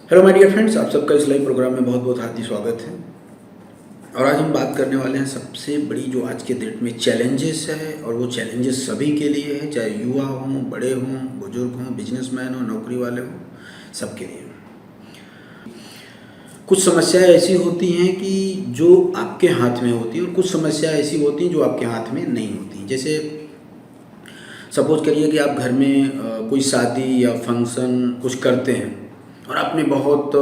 Hello my dear friends, आप सबका इस लाइव प्रोग्राम में बहुत बहुत हार्दिक स्वागत है। और आज हम बात करने वाले हैं सबसे बड़ी जो आज के डेट में चैलेंजेस है, और वो चैलेंजेस सभी के लिए है, चाहे युवा हों, बड़े हों, बुजुर्ग हों, बिजनेसमैन हों, नौकरी वाले हों, सबके लिए। कुछ समस्याएं ऐसी होती हैं कि जो आपके हाथ में होती हैं, और कुछ समस्याएं ऐसी होती हैं जो आपके हाथ में नहीं होती। जैसे सपोज करिए कि आप घर में कोई शादी या फंक्शन कुछ करते हैं और आपने बहुत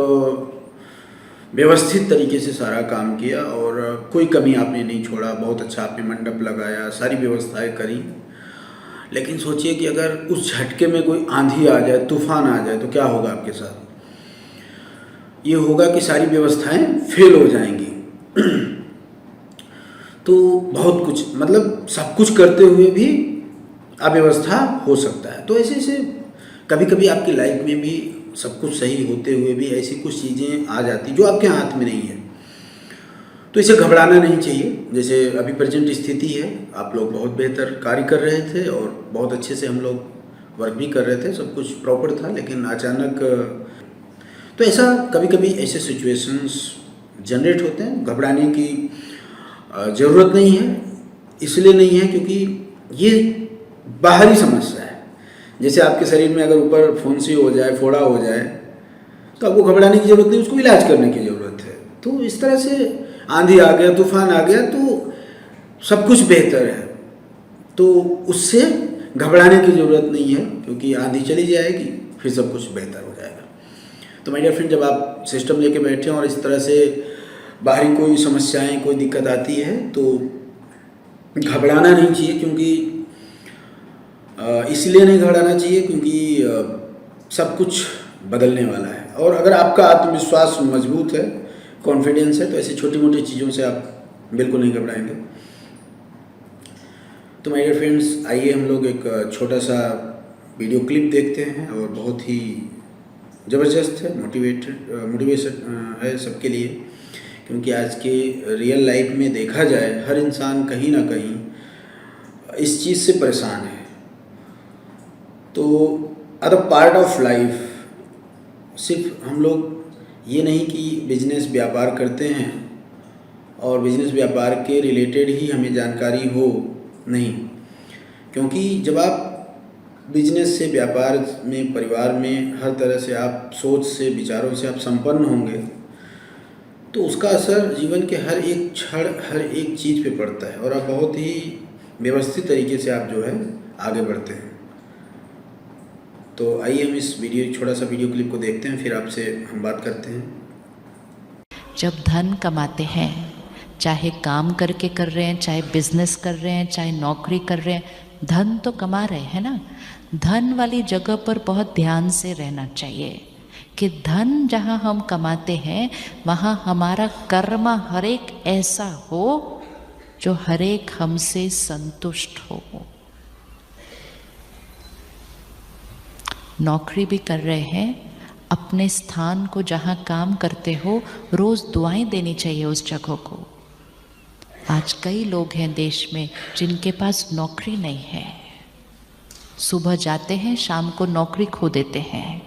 व्यवस्थित तरीके से सारा काम किया और कोई कमी आपने नहीं छोड़ा, बहुत अच्छा आपने मंडप लगाया, सारी व्यवस्थाएं करी। लेकिन सोचिए कि अगर उस झटके में कोई आंधी आ जाए, तूफान आ जाए, तो क्या होगा आपके साथ? ये होगा कि सारी व्यवस्थाएं फेल हो जाएंगी। तो बहुत कुछ, मतलब सब कुछ करते हुए भी अव्यवस्था हो सकता है। तो ऐसे ऐसे कभी कभी आपकी लाइफ में भी सब कुछ सही होते हुए भी ऐसी कुछ चीज़ें आ जाती जो आपके हाथ में नहीं है। तो इसे घबराना नहीं चाहिए। जैसे अभी प्रेजेंट स्थिति है, आप लोग बहुत बेहतर कार्य कर रहे थे और बहुत अच्छे से हम लोग वर्क भी कर रहे थे, सब कुछ प्रॉपर था, लेकिन अचानक तो ऐसा कभी कभी ऐसे सिचुएशंस जनरेट होते हैं। घबराने की ज़रूरत नहीं है। इसलिए नहीं है क्योंकि ये बाहरी समस्या है। जैसे आपके शरीर में अगर ऊपर फुंसी हो जाए, फोड़ा हो जाए, तो आपको घबराने की ज़रूरत नहीं, उसको इलाज करने की ज़रूरत है। तो इस तरह से आंधी आ गया, तूफान आ गया, तो सब कुछ बेहतर है, तो उससे घबराने की ज़रूरत नहीं है, क्योंकि आंधी चली जाएगी, फिर सब कुछ बेहतर हो जाएगा। तो माय डियर फ्रेंड, जब आप सिस्टम लेके बैठे हैं और इस तरह से बाहरी कोई समस्याएं, कोई दिक्कत आती है, तो घबराना नहीं चाहिए। क्योंकि इसलिए नहीं घबराना चाहिए क्योंकि सब कुछ बदलने वाला है। और अगर आपका आत्मविश्वास मजबूत है, कॉन्फिडेंस है, तो ऐसी छोटी मोटी चीज़ों से आप बिल्कुल नहीं घबराएंगे। तो माय डियर फ्रेंड्स, आइए हम लोग एक छोटा सा वीडियो क्लिप देखते हैं, और बहुत ही ज़बरदस्त है, मोटिवेशन है सबके लिए। क्योंकि आज के रियल लाइफ में देखा जाए, हर इंसान कहीं ना कहीं इस चीज़ से परेशान है। तो अ पार्ट ऑफ लाइफ, सिर्फ हम लोग ये नहीं कि बिजनेस व्यापार करते हैं और बिजनेस व्यापार के रिलेटेड ही हमें जानकारी हो, नहीं। क्योंकि जब आप बिजनेस से, व्यापार में, परिवार में, हर तरह से आप सोच से, विचारों से आप संपन्न होंगे, तो उसका असर जीवन के हर एक क्षण, हर एक चीज़ पे पड़ता है, और आप बहुत ही व्यवस्थित तरीके से आप जो है आगे बढ़ते हैं। तो आइए हम इस वीडियो, छोटा सा वीडियो क्लिप को देखते हैं, फिर आपसे हम बात करते हैं। जब धन कमाते हैं, चाहे काम करके कर रहे हैं, चाहे बिजनेस कर रहे हैं, चाहे नौकरी कर रहे हैं, धन तो कमा रहे हैं ना। धन वाली जगह पर बहुत ध्यान से रहना चाहिए कि धन जहाँ हम कमाते हैं वहाँ हमारा कर्म हर एक ऐसा हो जो हर एक हमसे संतुष्ट हो। नौकरी भी कर रहे हैं, अपने स्थान को जहाँ काम करते हो रोज़ दुआएं देनी चाहिए उस जगह को। आज कई लोग हैं देश में जिनके पास नौकरी नहीं है, सुबह जाते हैं, शाम को नौकरी खो देते हैं।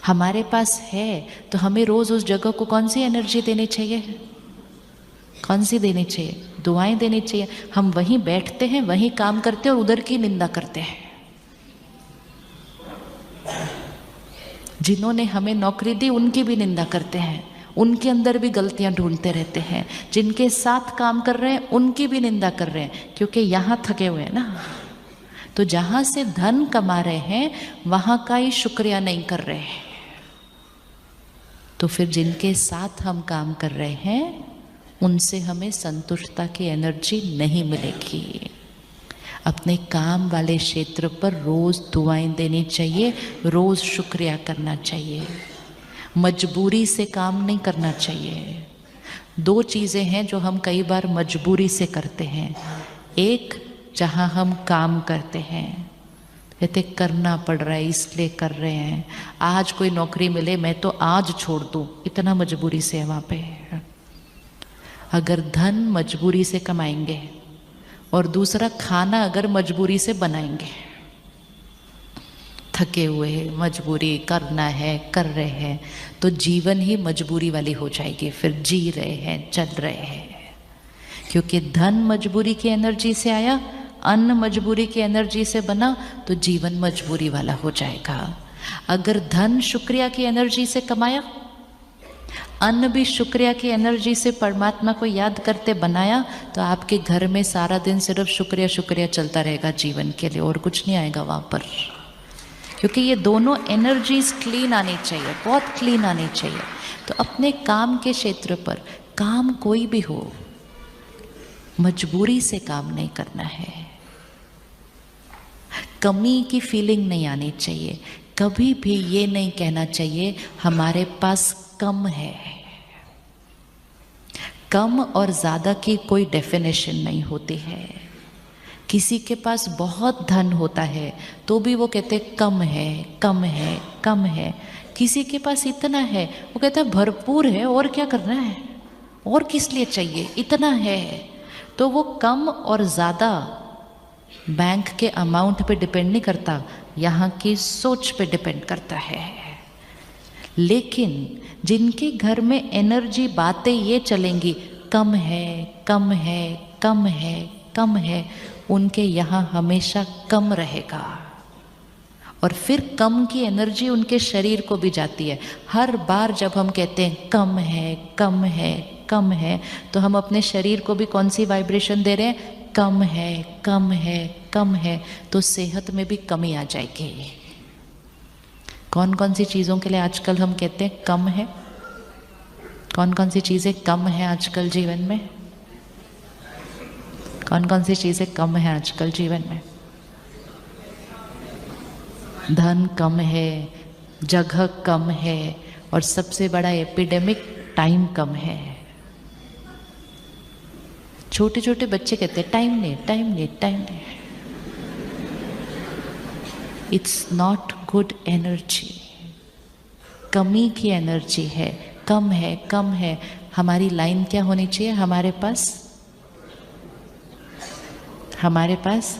हमारे पास है तो हमें रोज़ उस जगह को कौन सी एनर्जी देनी चाहिए? कौन सी देनी चाहिए? दुआएं देनी चाहिए। हम वहीं बैठते हैं, वहीं काम करते हैं और उधर की निंदा करते हैं। जिन्होंने हमें नौकरी दी उनकी भी निंदा करते हैं, उनके अंदर भी गलतियां ढूंढते रहते हैं। जिनके साथ काम कर रहे हैं उनकी भी निंदा कर रहे हैं, क्योंकि यहाँ थके हुए हैं ना। तो जहाँ से धन कमा रहे हैं वहाँ का ही शुक्रिया नहीं कर रहे हैं। तो फिर जिनके साथ हम काम कर रहे हैं उनसे हमें संतुष्टता की एनर्जी नहीं मिलेगी। अपने काम वाले क्षेत्र पर रोज़ दुआएं देनी चाहिए, रोज़ शुक्रिया करना चाहिए। मजबूरी से काम नहीं करना चाहिए। दो चीज़ें हैं जो हम कई बार मजबूरी से करते हैं। एक, जहाँ हम काम करते हैं, कहते करना पड़ रहा है इसलिए कर रहे हैं, आज कोई नौकरी मिले मैं तो आज छोड़ दूँ, इतना मजबूरी से है वहाँ पे। अगर धन मजबूरी से कमाएंगे और दूसरा खाना अगर मजबूरी से बनाएंगे, थके हुए हैं, मजबूरी करना है, कर रहे हैं, तो जीवन ही मजबूरी वाली हो जाएगी। फिर जी रहे हैं, चल रहे हैं, क्योंकि धन मजबूरी की एनर्जी से आया, अन्न मजबूरी की एनर्जी से बना, तो जीवन मजबूरी वाला हो जाएगा। अगर धन शुक्रिया की एनर्जी से कमाया, अन्न भी शुक्रिया की एनर्जी से परमात्मा को याद करते बनाया, तो आपके घर में सारा दिन सिर्फ शुक्रिया शुक्रिया चलता रहेगा जीवन के लिए, और कुछ नहीं आएगा वहाँ पर। क्योंकि ये दोनों एनर्जीज क्लीन आनी चाहिए, बहुत क्लीन आनी चाहिए। तो अपने काम के क्षेत्र पर, काम कोई भी हो, मजबूरी से काम नहीं करना है। कमी की फीलिंग नहीं आनी चाहिए। कभी भी ये नहीं कहना चाहिए हमारे पास कम है। कम और ज़्यादा की कोई डेफिनेशन नहीं होती है। किसी के पास बहुत धन होता है तो भी वो कहते कम है, कम है, कम है। किसी के पास इतना है, वो कहता है भरपूर है, और क्या करना है, और किस लिए चाहिए, इतना है। तो वो कम और ज़्यादा बैंक के अमाउंट पे डिपेंड नहीं करता, यहाँ की सोच पे डिपेंड करता है। लेकिन जिनके घर में एनर्जी बातें ये चलेंगी, कम है, कम है, कम है, कम है, उनके यहाँ हमेशा कम रहेगा। और फिर कम की एनर्जी उनके शरीर को भी जाती है। हर बार जब हम कहते हैं कम है, कम है, कम है, तो हम अपने शरीर को भी कौन सी वाइब्रेशन दे रहे हैं, कम है, कम है, कम है। तो सेहत में भी कमी आ जाएगी। कौन कौन सी चीज़ों के लिए आजकल हम कहते हैं कम है? कौन कौन सी चीज़ें कम है आजकल जीवन में? कौन कौन सी चीज़ें कम है आजकल जीवन में? धन कम है, जगह कम है, और सबसे बड़ा एपिडेमिक टाइम कम है। छोटे छोटे बच्चे कहते हैं टाइम नहीं, टाइम नहीं, टाइम नहीं। It's not good energy. कमी की एनर्जी है, कम है, कम है। हमारी लाइन क्या होनी चाहिए हमारे पास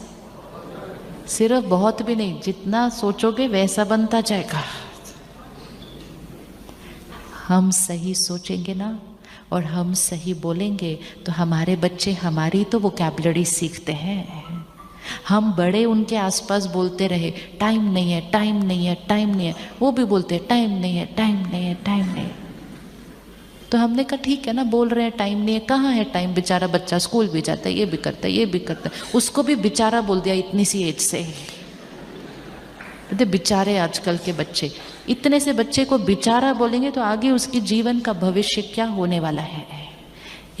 सिर्फ बहुत भी नहीं, जितना सोचोगे वैसा बनता जाएगा। हम सही सोचेंगे ना, और हम सही बोलेंगे, तो हमारे बच्चे हमारी तो वोकैबुलरी सीखते हैं। हम बड़े उनके आसपास बोलते रहे टाइम नहीं है, टाइम नहीं है, टाइम नहीं है, वो भी बोलते हैं टाइम नहीं है, टाइम नहीं है, टाइम नहीं है। तो हमने कहा ठीक है ना, बोल रहे हैं टाइम नहीं है, कहाँ है टाइम? बेचारा बच्चा स्कूल भी जाता है, ये भी करता है, ये भी करता है, उसको भी बेचारा बोल दिया इतनी सी एज से। बेचारे आजकल के बच्चे, इतने से बच्चे को बेचारा बोलेंगे तो आगे उसकी जीवन का भविष्य क्या होने वाला है।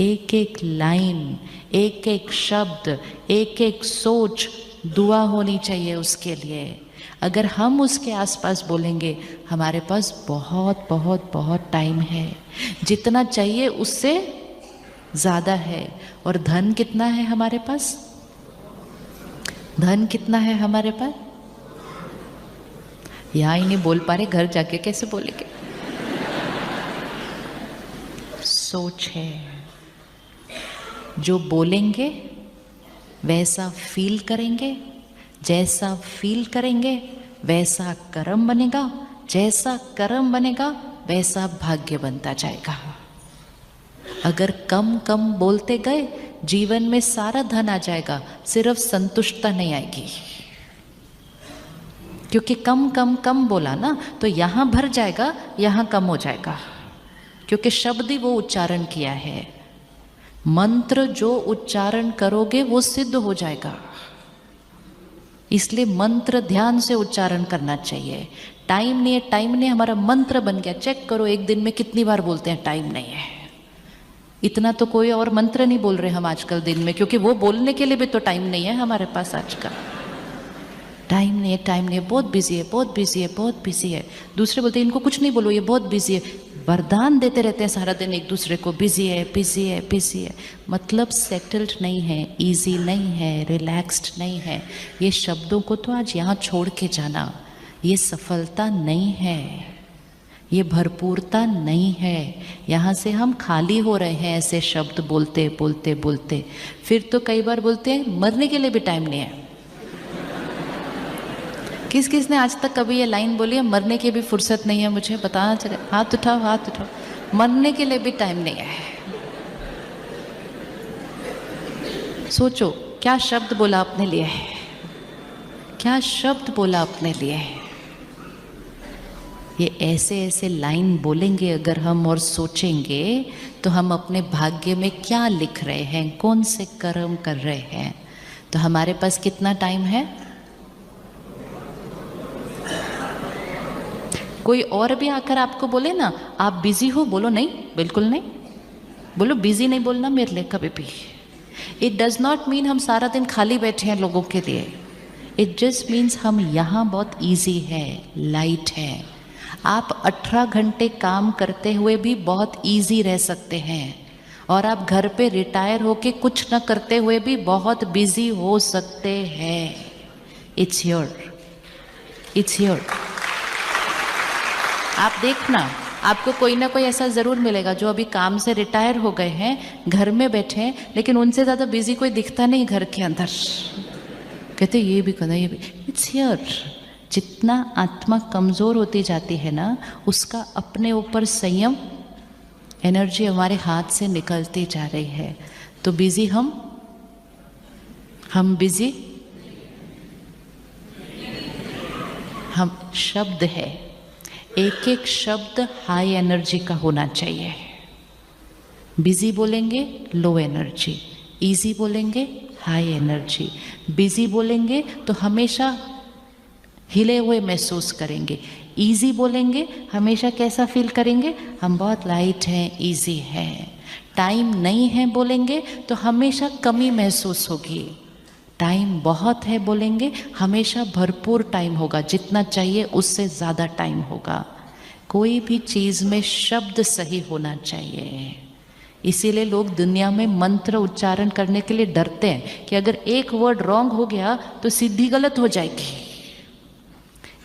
एक एक लाइन, एक एक शब्द, एक एक सोच दुआ होनी चाहिए उसके लिए। अगर हम उसके आसपास बोलेंगे, हमारे पास बहुत बहुत बहुत टाइम है, जितना चाहिए उससे ज़्यादा है। और धन कितना है हमारे पास? धन कितना है हमारे पास? यहाँ ही नहीं बोल पा रहे, घर जाके कैसे बोलेंगे? सोच है। जो बोलेंगे वैसा फील करेंगे, जैसा फील करेंगे वैसा कर्म बनेगा, जैसा कर्म बनेगा वैसा भाग्य बनता जाएगा। अगर कम कम बोलते गए, जीवन में सारा धन आ जाएगा, सिर्फ संतुष्टता नहीं आएगी। क्योंकि कम कम कम बोला ना, तो यहाँ भर जाएगा, यहाँ कम हो जाएगा, क्योंकि शब्द ही वो उच्चारण किया है। मंत्र जो उच्चारण करोगे वो सिद्ध हो जाएगा। इसलिए मंत्र ध्यान से उच्चारण करना चाहिए। टाइम नहीं है, टाइम नहीं, हमारा मंत्र बन गया। चेक करो एक दिन में कितनी बार बोलते हैं टाइम नहीं है। इतना तो कोई और मंत्र नहीं बोल रहे हम आजकल दिन में, क्योंकि वो बोलने के लिए भी तो टाइम नहीं है हमारे पास आजकल। टाइम नहीं है, टाइम नहीं है, बहुत बिजी है, बहुत बिजी है, बहुत बिजी है। दूसरे बोलते हैं इनको कुछ नहीं बोलो, ये बहुत बिजी है। वरदान देते रहते हैं सारा दिन एक दूसरे को, बिजी है, बिजी है, बिजी है। मतलब सेटल्ड नहीं है, इजी नहीं है, रिलैक्स्ड नहीं है। ये शब्दों को तो आज यहाँ छोड़ के जाना। ये सफलता नहीं है, ये भरपूरता नहीं है। यहाँ से हम खाली हो रहे हैं ऐसे शब्द बोलते बोलते बोलते। फिर तो कई बार बोलते हैं मरने के लिए भी टाइम नहीं है। किस किस ने आज तक कभी ये लाइन बोली है, मरने की भी फुर्सत नहीं है मुझे, बताना चले, हाथ उठाओ हाथ उठाओ। मरने के लिए भी टाइम नहीं है। सोचो क्या शब्द बोला अपने लिए, क्या शब्द बोला अपने लिए। ये ऐसे ऐसे लाइन बोलेंगे अगर हम और सोचेंगे तो हम अपने भाग्य में क्या लिख रहे हैं, कौन से कर्म कर रहे हैं। तो हमारे पास कितना टाइम है? कोई और भी आकर आपको बोले ना आप बिजी हो, बोलो नहीं, बिल्कुल नहीं। बोलो बिजी नहीं बोलना मेरे लिए कभी भी। इट डज नॉट मीन हम सारा दिन खाली बैठे हैं लोगों के लिए। इट जस्ट मीन्स हम यहाँ बहुत ईजी है, लाइट है। आप 18 घंटे काम करते हुए भी बहुत ईजी रह सकते हैं, और आप घर पे रिटायर होके कुछ न करते हुए भी बहुत बिजी हो सकते हैं। It's your. आप देखना, आपको कोई ना कोई ऐसा ज़रूर मिलेगा जो अभी काम से रिटायर हो गए हैं, घर में बैठे हैं, लेकिन उनसे ज़्यादा बिजी कोई दिखता नहीं घर के अंदर। कहते ये भी करना, ये भी। It's here. जितना आत्मा कमज़ोर होती जाती है ना, उसका अपने ऊपर संयम, एनर्जी हमारे हाथ से निकलती जा रही है। तो बिजी हम बिजी, हम शब्द है, एक एक शब्द हाई एनर्जी का होना चाहिए। बिजी बोलेंगे लो एनर्जी, इजी बोलेंगे हाई एनर्जी। बिजी बोलेंगे तो हमेशा हिले हुए महसूस करेंगे, इजी बोलेंगे हमेशा कैसा फील करेंगे, हम बहुत लाइट हैं, इजी हैं। टाइम नहीं है बोलेंगे तो हमेशा कमी महसूस होगी। टाइम बहुत है बोलेंगे हमेशा भरपूर टाइम होगा, जितना चाहिए उससे ज़्यादा टाइम होगा। कोई भी चीज़ में शब्द सही होना चाहिए। इसीलिए लोग दुनिया में मंत्र उच्चारण करने के लिए डरते हैं कि अगर एक वर्ड रॉन्ग हो गया तो सिद्धि गलत हो जाएगी।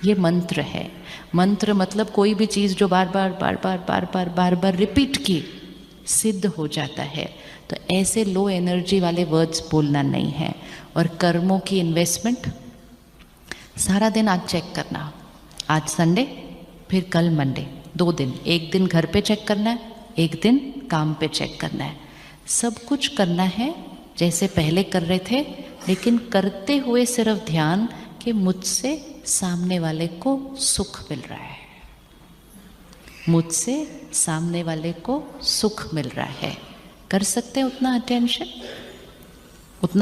ये मंत्र है। मंत्र मतलब कोई भी चीज़ जो बार बार रिपीट की सिद्ध हो जाता है। तो ऐसे लो एनर्जी वाले वर्ड्स बोलना नहीं है। और कर्मों की इन्वेस्टमेंट सारा दिन आज चेक करना, आज संडे फिर कल मंडे, 2 दिन, एक दिन घर पे चेक करना है, एक दिन काम पे चेक करना है। सब कुछ करना है जैसे पहले कर रहे थे, लेकिन करते हुए सिर्फ ध्यान कि मुझसे सामने वाले को सुख मिल रहा है, मुझसे सामने वाले को सुख मिल रहा है। कर सकते हैं उतना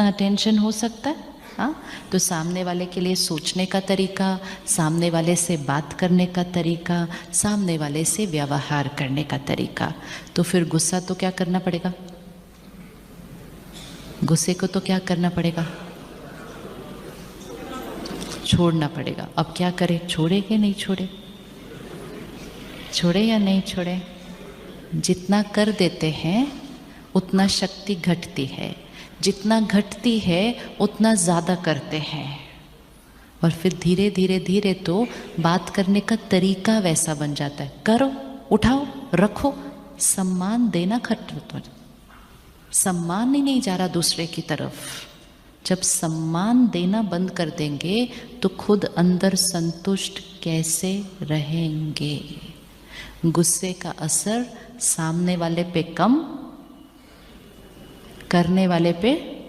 अटेंशन हो सकता है। हाँ, तो सामने वाले के लिए सोचने का तरीका, सामने वाले से बात करने का तरीका, सामने वाले से व्यवहार करने का तरीका। तो फिर गुस्सा तो क्या करना पड़ेगा, गुस्से को तो क्या करना पड़ेगा, छोड़ना पड़ेगा। अब क्या करें, छोड़े कि नहीं छोड़े, छोड़े या नहीं छोड़े। जितना कर देते हैं उतना शक्ति घटती है, जितना घटती है उतना ज़्यादा करते हैं। और फिर धीरे धीरे धीरे तो बात करने का तरीका वैसा बन जाता है। करो, उठाओ, रखो, सम्मान देना खत्म। सम्मान ही नहीं जा रहा दूसरे की तरफ। जब सम्मान देना बंद कर देंगे तो खुद अंदर संतुष्ट कैसे रहेंगे। गुस्से का असर सामने वाले पे कम, करने वाले पे।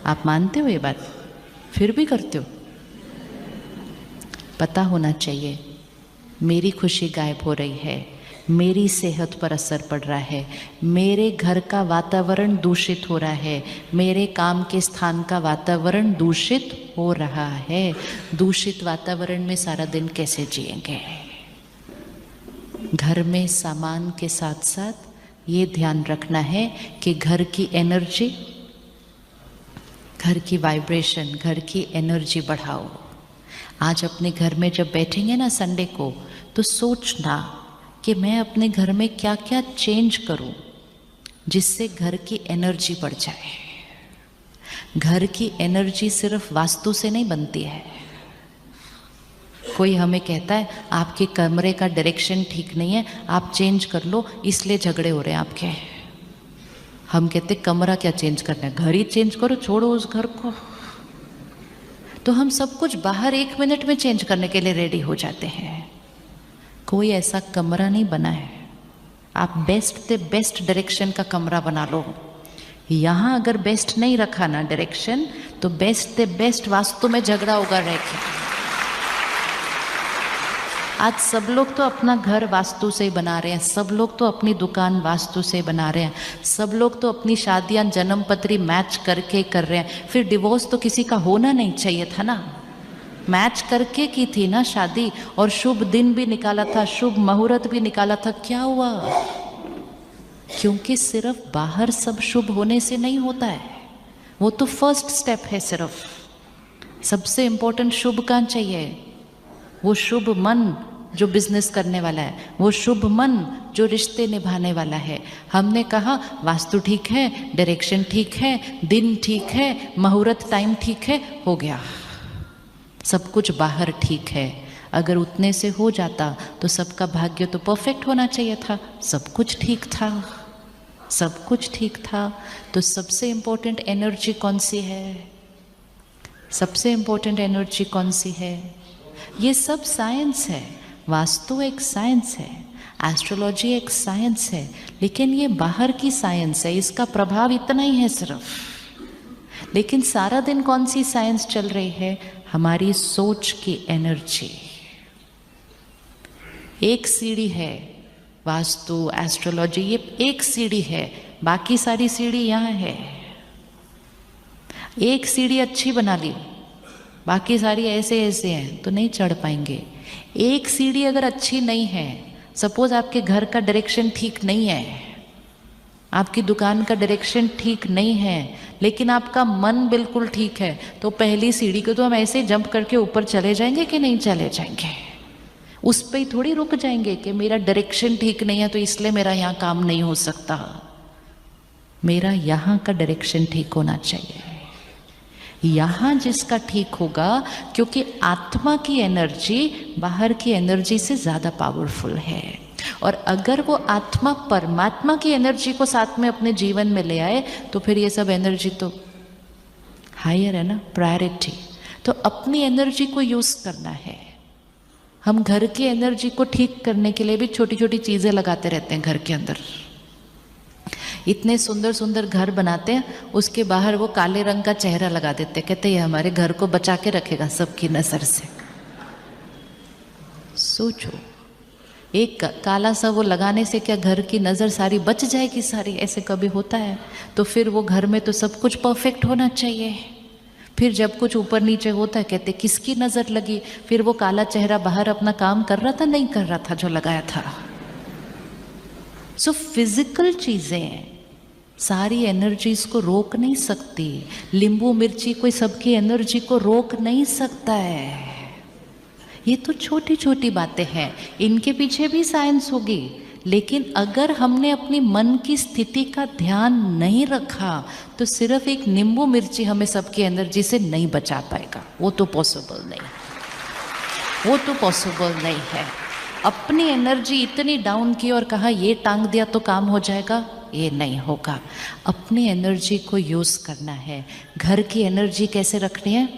आप मानते हो ये बात, फिर भी करते हो। पता होना चाहिए मेरी खुशी गायब हो रही है, मेरी सेहत पर असर पड़ रहा है, मेरे घर का वातावरण दूषित हो रहा है, मेरे काम के स्थान का वातावरण दूषित हो रहा है। दूषित वातावरण में सारा दिन कैसे जिएंगे। घर में सामान के साथ साथ ये ध्यान रखना है कि घर की एनर्जी, घर की वाइब्रेशन, घर की एनर्जी बढ़ाओ। आज अपने घर में जब बैठेंगे ना संडे को, तो सोचना कि मैं अपने घर में क्या क्या चेंज करूं जिससे घर की एनर्जी बढ़ जाए। घर की एनर्जी सिर्फ वास्तु से नहीं बनती है। कोई हमें कहता है आपके कमरे का डायरेक्शन ठीक नहीं है, आप चेंज कर लो, इसलिए झगड़े हो रहे हैं आपके। हम कहते कमरा क्या चेंज करना है, घर ही चेंज करो, छोड़ो उस घर को। तो हम सब कुछ बाहर 1 मिनट में चेंज करने के लिए रेडी हो जाते हैं। कोई ऐसा कमरा नहीं बना है। आप बेस्ट से बेस्ट डायरेक्शन का कमरा बना लो। यहाँ अगर बेस्ट नहीं रखा ना डायरेक्शन, तो बेस्ट से बेस्ट वास्तु में झगड़ा होगा रहेगा। आज सब लोग तो अपना घर वास्तु से ही बना रहे हैं, सब लोग तो अपनी दुकान वास्तु से बना रहे हैं, सब लोग तो अपनी शादियां जन्मपत्री मैच करके कर रहे हैं। फिर डिवोर्स तो किसी का होना नहीं चाहिए था ना, मैच करके की थी ना शादी, और शुभ दिन भी निकाला था, शुभ मुहूर्त भी निकाला था। क्या हुआ? क्योंकि सिर्फ बाहर सब शुभ होने से नहीं होता है, वो तो फर्स्ट स्टेप है। सिर्फ सबसे इम्पोर्टेंट शुभ कहाँ चाहिए? वो शुभ मन जो बिजनेस करने वाला है, वो शुभ मन जो रिश्ते निभाने वाला है। हमने कहा वास्तु ठीक है, डायरेक्शन ठीक है, दिन ठीक है, मुहूर्त टाइम ठीक है, हो गया। सब कुछ बाहर ठीक है। अगर उतने से हो जाता तो सबका भाग्य तो परफेक्ट होना चाहिए था। सब कुछ ठीक था, सब कुछ ठीक था। तो सबसे इम्पोर्टेंट एनर्जी कौन सी है? सबसे इम्पोर्टेंट एनर्जी कौन सी है? ये सब साइंस है। वास्तु एक साइंस है, एस्ट्रोलॉजी एक साइंस है, लेकिन ये बाहर की साइंस है, इसका प्रभाव इतना ही है सिर्फ। लेकिन सारा दिन कौन सी साइंस चल रही है? हमारी सोच की एनर्जी। एक सीढ़ी है वास्तु एस्ट्रोलॉजी, ये एक सीढ़ी है, बाकी सारी सीढ़ी यहाँ है। एक सीढ़ी अच्छी बना ली, बाकी सारी ऐसे ऐसे हैं तो नहीं चढ़ पाएंगे। एक सीढ़ी अगर अच्छी नहीं है, सपोज आपके घर का डायरेक्शन ठीक नहीं है, आपकी दुकान का डायरेक्शन ठीक नहीं है, लेकिन आपका मन बिल्कुल ठीक है, तो पहली सीढ़ी को तो हम ऐसे जंप करके ऊपर चले जाएंगे कि नहीं चले जाएंगे? उस पे ही थोड़ी रुक जाएंगे कि मेरा डायरेक्शन ठीक नहीं है तो इसलिए मेरा यहाँ काम नहीं हो सकता। मेरा यहाँ का डायरेक्शन ठीक होना चाहिए, यहाँ जिसका ठीक होगा, क्योंकि आत्मा की एनर्जी बाहर की एनर्जी से ज़्यादा पावरफुल है। और अगर वो आत्मा परमात्मा की एनर्जी को साथ में अपने जीवन में ले आए तो फिर ये सब एनर्जी तो हायर है ना, प्रायोरिटी। तो अपनी एनर्जी को यूज़ करना है। हम घर की एनर्जी को ठीक करने के लिए भी छोटी छोटी चीज़ें लगाते रहते हैं घर के अंदर। इतने सुंदर सुंदर घर बनाते हैं, उसके बाहर वो काले रंग का चेहरा लगा देते हैं, कहते हैं ये हमारे घर को बचा के रखेगा सबकी नज़र से। सोचो, एक काला सा वो लगाने से क्या घर की नज़र सारी बच जाएगी? सारी ऐसे कभी होता है? तो फिर वो घर में तो सब कुछ परफेक्ट होना चाहिए। फिर जब कुछ ऊपर नीचे होता है कहते किसकी नज़र लगी? फिर वो काला चेहरा बाहर अपना काम कर रहा था, नहीं कर रहा था जो लगाया था। सो फिजिकल चीज़ें सारी एनर्जीज को रोक नहीं सकती। नींबू मिर्ची कोई सबकी एनर्जी को रोक नहीं सकता है। ये तो छोटी छोटी बातें हैं, इनके पीछे भी साइंस होगी। लेकिन अगर हमने अपनी मन की स्थिति का ध्यान नहीं रखा तो सिर्फ एक नींबू मिर्ची हमें सबकी एनर्जी से नहीं बचा पाएगा। वो तो पॉसिबल नहीं, वो तो पॉसिबल नहीं है। अपनी एनर्जी इतनी डाउन की और कहा ये टांग दिया तो काम हो जाएगा, ये नहीं होगा। अपनी एनर्जी को यूज़ करना है। घर की एनर्जी कैसे रखनी है?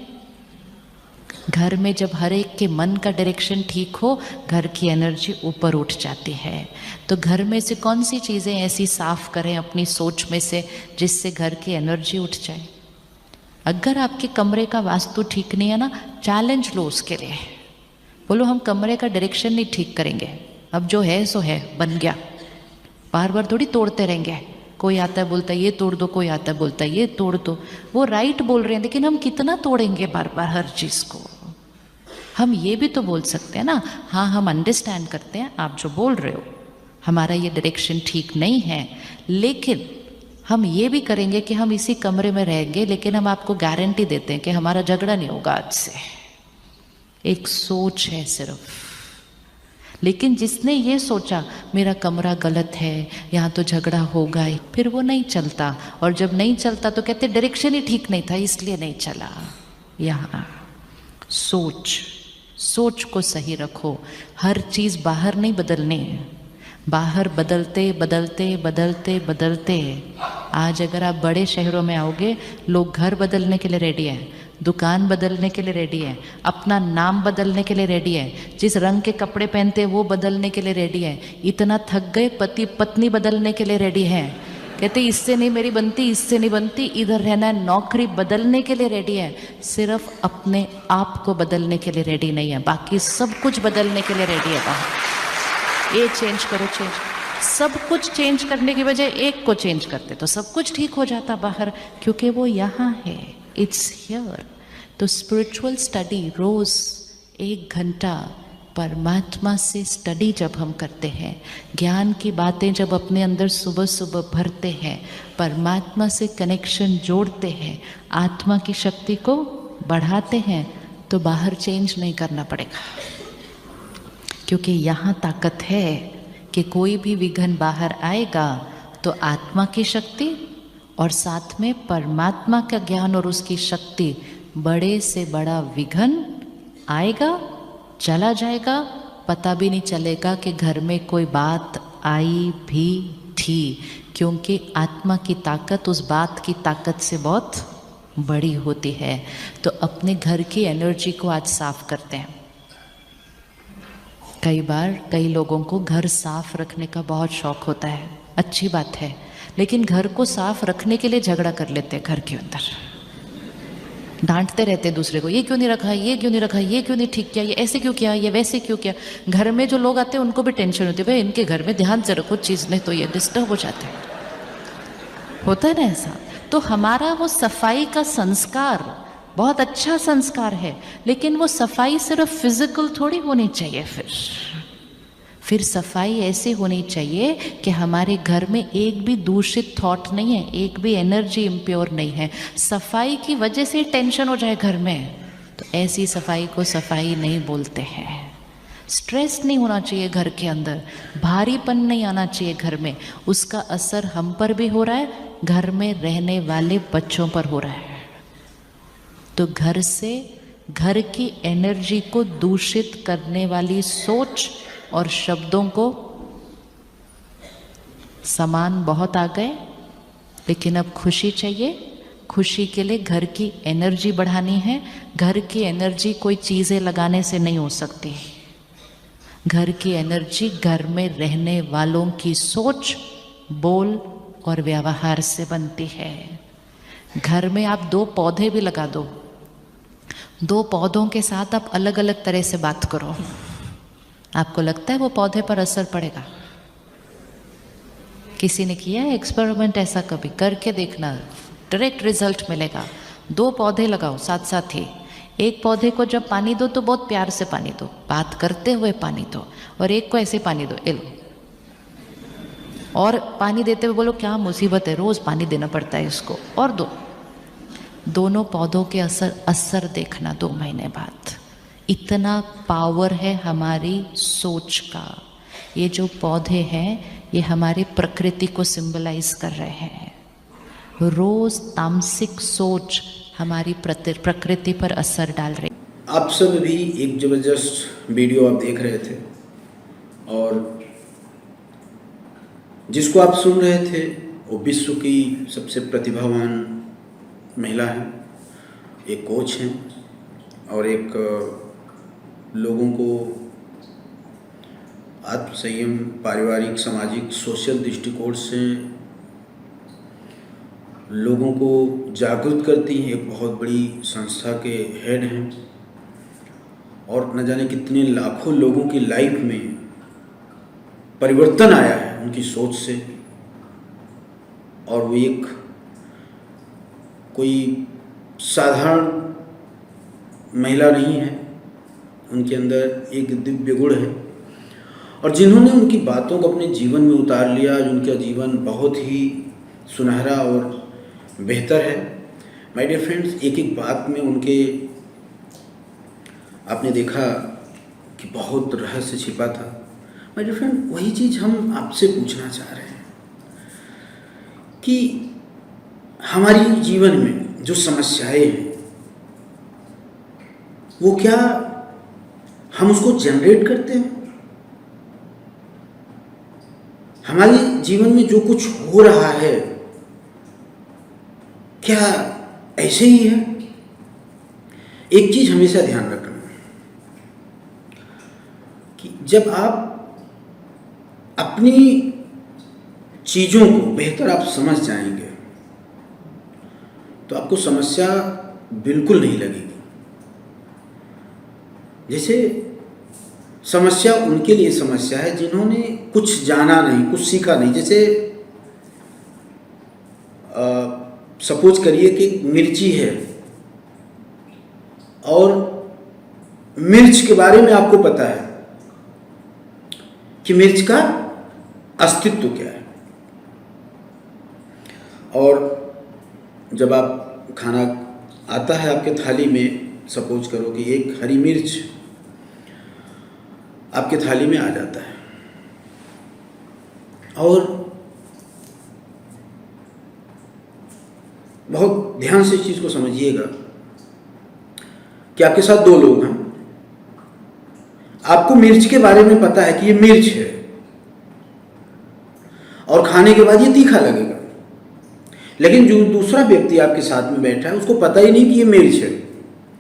घर में जब हर एक के मन का डायरेक्शन ठीक हो, घर की एनर्जी ऊपर उठ जाती है। तो घर में से कौन सी चीज़ें ऐसी साफ करें अपनी सोच में से जिससे घर की एनर्जी उठ जाए? अगर आपके कमरे का वास्तु ठीक नहीं है ना, चैलेंज लो उसके लिए। बोलो हम कमरे का डायरेक्शन नहीं ठीक करेंगे, अब जो है सो है, बन गया। बार बार थोड़ी तोड़ते रहेंगे। कोई आता है बोलता है ये तोड़ दो, कोई आता है बोलता है ये तोड़ दो। वो राइट बोल रहे हैं, लेकिन हम कितना तोड़ेंगे बार बार हर चीज़ को? हम ये भी तो बोल सकते हैं ना, हाँ हम अंडरस्टैंड करते हैं आप जो बोल रहे हो, हमारा ये डायरेक्शन ठीक नहीं है, लेकिन हम ये भी करेंगे कि हम इसी कमरे में रहेंगे, लेकिन हम आपको गारंटी देते हैं कि हमारा झगड़ा नहीं होगा आज से। एक सोच है सिर्फ। लेकिन जिसने ये सोचा मेरा कमरा गलत है, यहाँ तो झगड़ा होगा ही, फिर वो नहीं चलता। और जब नहीं चलता तो कहते डायरेक्शन ही ठीक नहीं था इसलिए नहीं चला। यहाँ सोच को सही रखो। हर चीज़ बाहर नहीं बदलनी, बाहर बदलते बदलते बदलते बदलते। आज अगर आप बड़े शहरों में आओगे, लोग घर बदलने के लिए रेडी हैं, दुकान बदलने के लिए रेडी है, अपना नाम बदलने के लिए रेडी है, जिस रंग के कपड़े पहनते हैं वो बदलने के लिए रेडी है, इतना थक गए पति पत्नी बदलने के लिए रेडी है, कहते इससे नहीं मेरी बनती, इससे नहीं बनती, इधर रहना है, नौकरी बदलने के लिए रेडी है, सिर्फ अपने आप को बदलने के लिए रेडी नहीं है, बाकी सब कुछ बदलने के लिए रेडी है बाहर। ये चेंज करो, चेंज, सब कुछ चेंज करने की बजाय एक को चेंज करते तो सब कुछ ठीक हो जाता बाहर, क्योंकि वो यहाँ है, इट्स हियर। तो स्पिरिचुअल स्टडी रोज 1 घंटा परमात्मा से स्टडी जब हम करते हैं, ज्ञान की बातें जब अपने अंदर सुबह सुबह भरते हैं, परमात्मा से कनेक्शन जोड़ते हैं, आत्मा की शक्ति को बढ़ाते हैं, तो बाहर चेंज नहीं करना पड़ेगा, क्योंकि यहाँ ताकत है कि कोई भी विघ्न बाहर आएगा तो आत्मा की शक्ति और साथ में परमात्मा का ज्ञान और उसकी शक्ति, बड़े से बड़ा विघ्न आएगा, चला जाएगा, पता भी नहीं चलेगा कि घर में कोई बात आई भी थी, क्योंकि आत्मा की ताकत उस बात की ताकत से बहुत बड़ी होती है। तो अपने घर की एनर्जी को आज साफ करते हैं। कई बार कई लोगों को घर साफ रखने का बहुत शौक होता है, अच्छी बात है, लेकिन घर को साफ रखने के लिए झगड़ा कर लेते हैं, घर के अंदर डांटते रहते हैं दूसरे को, ये क्यों नहीं रखा, ये क्यों नहीं रखा, ये क्यों नहीं ठीक किया, ये ऐसे क्यों किया, ये वैसे क्यों किया। घर में जो लोग आते हैं उनको भी टेंशन होती है, भाई इनके घर में ध्यान से रखो चीज़, नहीं तो ये डिस्टर्ब हो जाते हैं, होता है ना ऐसा। तो हमारा वो सफाई का संस्कार बहुत अच्छा संस्कार है, लेकिन वो सफाई सिर्फ फिजिकल थोड़ी होनी चाहिए। फिर सफाई ऐसी होनी चाहिए कि हमारे घर में एक भी दूषित थॉट नहीं है, एक भी एनर्जी इम्प्योर नहीं है। सफाई की वजह से टेंशन हो जाए घर में, तो ऐसी सफाई को सफाई नहीं बोलते हैं। स्ट्रेस नहीं होना चाहिए घर के अंदर, भारीपन नहीं आना चाहिए घर में, उसका असर हम पर भी हो रहा है, घर में रहने वाले बच्चों पर हो रहा है। तो घर से, घर की एनर्जी को दूषित करने वाली सोच और शब्दों को समान बहुत आ गए, लेकिन अब खुशी चाहिए। खुशी के लिए घर की एनर्जी बढ़ानी है। घर की एनर्जी कोई चीज़ें लगाने से नहीं हो सकती। घर की एनर्जी घर में रहने वालों की सोच, बोल और व्यवहार से बनती है। घर में आप 2 पौधे भी लगा दो, 2 पौधों के साथ आप अलग अलग तरह से बात करो, आपको लगता है वो पौधे पर असर पड़ेगा? किसी ने किया है एक्सपेरिमेंट ऐसा? कभी करके देखना, डायरेक्ट रिजल्ट मिलेगा। 2 पौधे लगाओ साथ साथ ही, एक पौधे को जब पानी दो तो बहुत प्यार से पानी दो, बात करते हुए पानी दो, और एक को ऐसे पानी दो, लो, और पानी देते हुए बोलो क्या मुसीबत है, रोज पानी देना पड़ता है इसको, और दो। दोनों पौधों के असर देखना 2 महीने बाद। इतना पावर है हमारी सोच का। ये जो पौधे हैं ये हमारी प्रकृति को सिंबलाइज कर रहे हैं। रोज तामसिक सोच हमारी प्रकृति पर असर डाल रही। आप सब भी एक ज़बरदस्त वीडियो आप देख रहे थे, और जिसको आप सुन रहे थे वो विश्व की सबसे प्रतिभावान महिला है, एक कोच हैं, और एक लोगों को आत्मसंयम, पारिवारिक, सामाजिक, सोशल दृष्टिकोण से लोगों को जागरूक करती हैं। एक बहुत बड़ी संस्था के हेड हैं, और न जाने कितने लाखों लोगों की लाइफ में परिवर्तन आया है उनकी सोच से। और वो एक कोई साधारण महिला नहीं है, उनके अंदर एक दिव्य गुण है, और जिन्होंने उनकी बातों को अपने जीवन में उतार लिया, उनका जीवन बहुत ही सुनहरा और बेहतर है। माय डियर फ्रेंड्स, एक एक बात में उनके आपने देखा कि बहुत रहस्य छिपा था। माय डियर फ्रेंड, वही चीज़ हम आपसे पूछना चाह रहे हैं कि हमारी जीवन में जो समस्याएं हैं वो क्या हम उसको जनरेट करते हैं? हमारे जीवन में जो कुछ हो रहा है क्या ऐसे ही है, एक चीज हमेशा ध्यान रखना कि जब आप अपनी चीजों को बेहतर आप समझ जाएंगे तो आपको समस्या बिल्कुल नहीं लगेगी। जैसे समस्या उनके लिए समस्या है जिन्होंने कुछ जाना नहीं, कुछ सीखा नहीं। जैसे सपोज करिए कि मिर्ची है और मिर्च के बारे में आपको पता है कि मिर्च का अस्तित्व क्या है, और जब आप खाना आता है आपके थाली में, सपोज करो कि एक हरी मिर्च आपके थाली में आ जाता है, और बहुत ध्यान से इस चीज को समझिएगा कि आपके साथ दो लोग हैं, आपको मिर्च के बारे में पता है कि ये मिर्च है और खाने के बाद ये तीखा लगेगा, लेकिन जो दूसरा व्यक्ति आपके साथ में बैठा है उसको पता ही नहीं कि ये मिर्च है,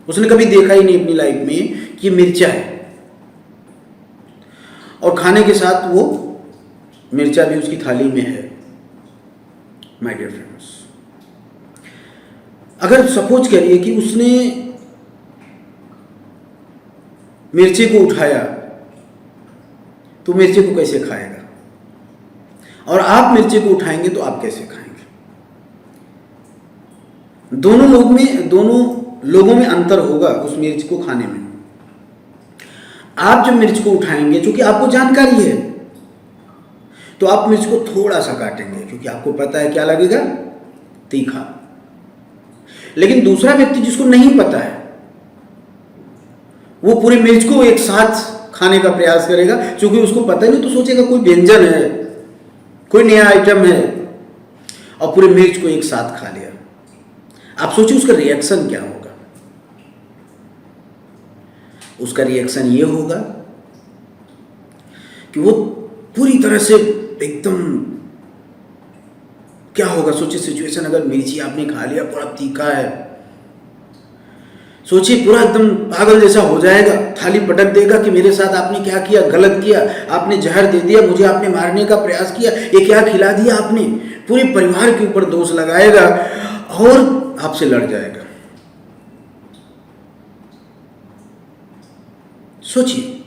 उसने कभी देखा ही नहीं अपनी लाइफ में कि ये मिर्चा है, और खाने के साथ वो मिर्चा भी उसकी थाली में है। माय डियर फ्रेंड्स, अगर सपोज करिए कि उसने मिर्ची को उठाया तो मिर्ची को कैसे खाएगा, और आप मिर्ची को उठाएंगे तो आप कैसे खाएंगे। दोनों लोगों में अंतर होगा उस मिर्च को खाने में। आप जब मिर्च को उठाएंगे, क्योंकि आपको जानकारी है, तो आप मिर्च को थोड़ा सा काटेंगे क्योंकि आपको पता है क्या लगेगा, तीखा। लेकिन दूसरा व्यक्ति जिसको नहीं पता है वो पूरी मिर्च को एक साथ खाने का प्रयास करेगा, क्योंकि उसको पता नहीं, तो सोचेगा कोई व्यंजन है, कोई नया आइटम है, और पूरी मिर्च को एक साथ खा लिया। आप सोचिए उसका रिएक्शन क्या होगा। उसका रिएक्शन ये होगा कि वो पूरी तरह से एकदम, क्या होगा सोचिए सिचुएशन, अगर मिर्ची आपने खा लिया, पूरा तीखा है, सोचिए पूरा एकदम पागल जैसा हो जाएगा, थाली पटक देगा कि मेरे साथ आपने क्या किया, गलत किया, आपने जहर दे दिया, मुझे आपने मारने का प्रयास किया, ये क्या खिला दिया आपने, पूरे परिवार के ऊपर दोष लगाएगा और आपसे लड़ जाएगा। सोचिए।